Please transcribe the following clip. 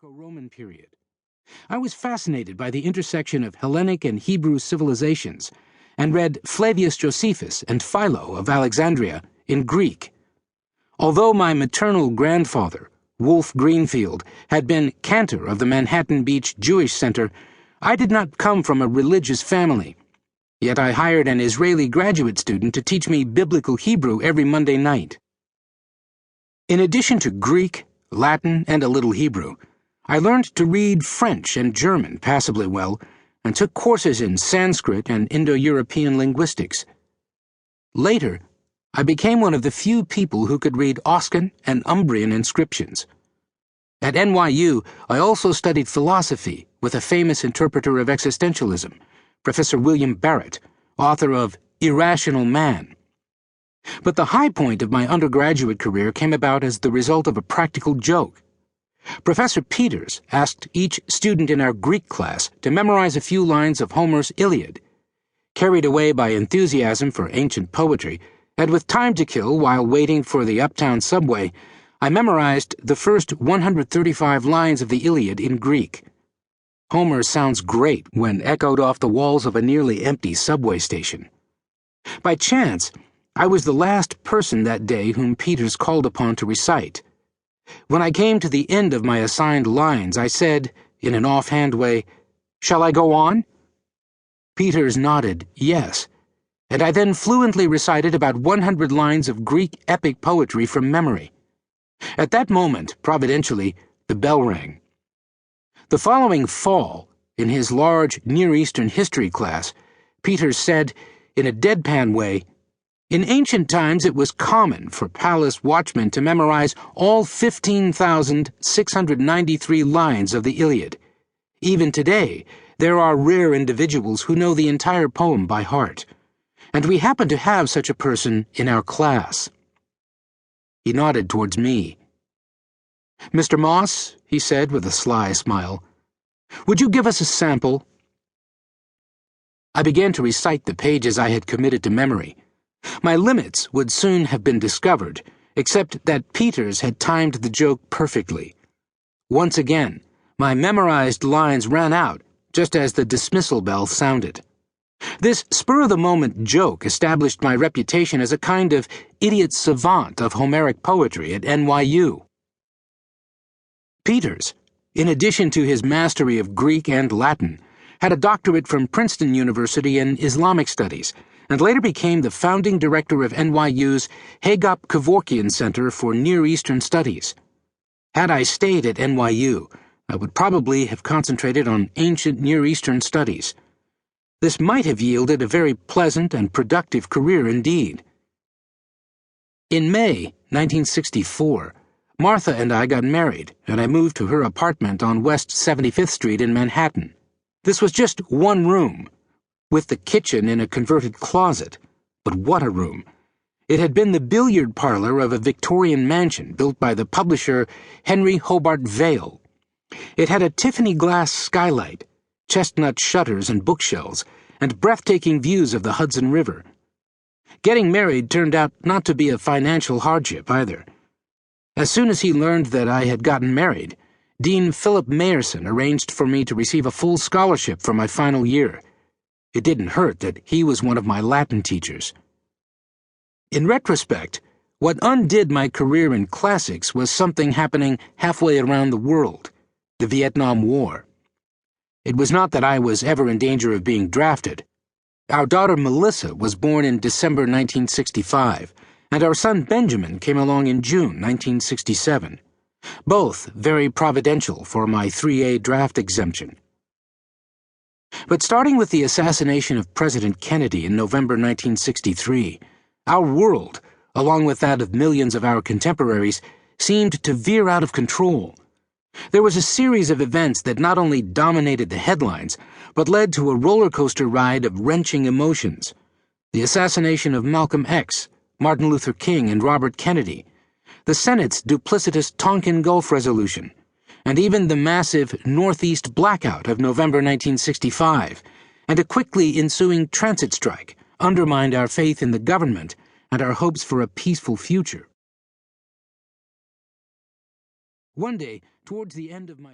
Greco-Roman period. I was fascinated by the intersection of Hellenic and Hebrew civilizations, and read Flavius Josephus and Philo of Alexandria in Greek. Although my maternal grandfather, Wolf Greenfield, had been cantor of the Manhattan Beach Jewish Center, I did not come from a religious family. Yet I hired an Israeli graduate student to teach me biblical Hebrew every Monday night. In addition to Greek, Latin, and a little Hebrew, I learned to read French and German passably well, and took courses in Sanskrit and Indo-European linguistics. Later, I became one of the few people who could read Oscan and Umbrian inscriptions. At NYU, I also studied philosophy with a famous interpreter of existentialism, Professor William Barrett, author of Irrational Man. But the high point of my undergraduate career came about as the result of a practical joke. Professor Peters asked each student in our Greek class to memorize a few lines of Homer's Iliad. Carried away by enthusiasm for ancient poetry, and with time to kill while waiting for the uptown subway, I memorized the first 135 lines of the Iliad in Greek. Homer sounds great when echoed off the walls of a nearly empty subway station. By chance, I was the last person that day whom Peters called upon to recite. When I came to the end of my assigned lines, I said, in an offhand way, "Shall I go on?" Peters nodded yes, and I then fluently recited about 100 lines of Greek epic poetry from memory. At that moment, providentially, the bell rang. The following fall, in his large Near Eastern history class, Peters said, in a deadpan way, "In ancient times it was common for palace watchmen to memorize all 15,693 lines of the Iliad. Even today, there are rare individuals who know the entire poem by heart, and we happen to have such a person in our class." He nodded towards me. "Mr. Moss," he said with a sly smile, "would you give us a sample?" I began to recite the pages I had committed to memory. My limits would soon have been discovered, except that Peters had timed the joke perfectly. Once again, my memorized lines ran out just as the dismissal bell sounded. This spur-of-the-moment joke established my reputation as a kind of idiot savant of Homeric poetry at NYU. Peters, in addition to his mastery of Greek and Latin, had a doctorate from Princeton University in Islamic Studies, and later became the founding director of NYU's Hagop Kevorkian Center for Near Eastern Studies. Had I stayed at NYU, I would probably have concentrated on ancient Near Eastern studies. This might have yielded a very pleasant and productive career indeed. In May 1964, Martha and I got married, and I moved to her apartment on West 75th Street in Manhattan. This was just one room, with the kitchen in a converted closet. But what a room! It had been the billiard parlor of a Victorian mansion built by the publisher Henry Hobart Vale. It had a Tiffany glass skylight, chestnut shutters and bookshelves, and breathtaking views of the Hudson River. Getting married turned out not to be a financial hardship either. As soon as he learned that I had gotten married, Dean Philip Mayerson arranged for me to receive a full scholarship for my final year. It didn't hurt that he was one of my Latin teachers. In retrospect, what undid my career in classics was something happening halfway around the world: the Vietnam War. It was not that I was ever in danger of being drafted. Our daughter Melissa was born in December 1965, and our son Benjamin came along in June 1967, both very providential for my 3A draft exemption. But starting with the assassination of President Kennedy in November 1963, our world, along with that of millions of our contemporaries, seemed to veer out of control. There was a series of events that not only dominated the headlines, but led to a roller coaster ride of wrenching emotions. The assassination of Malcolm X, Martin Luther King, and Robert Kennedy, the Senate's duplicitous Tonkin Gulf resolution, and even the massive Northeast blackout of November 1965, and a quickly ensuing transit strike undermined our faith in the government and our hopes for a peaceful future. One day, towards the end of my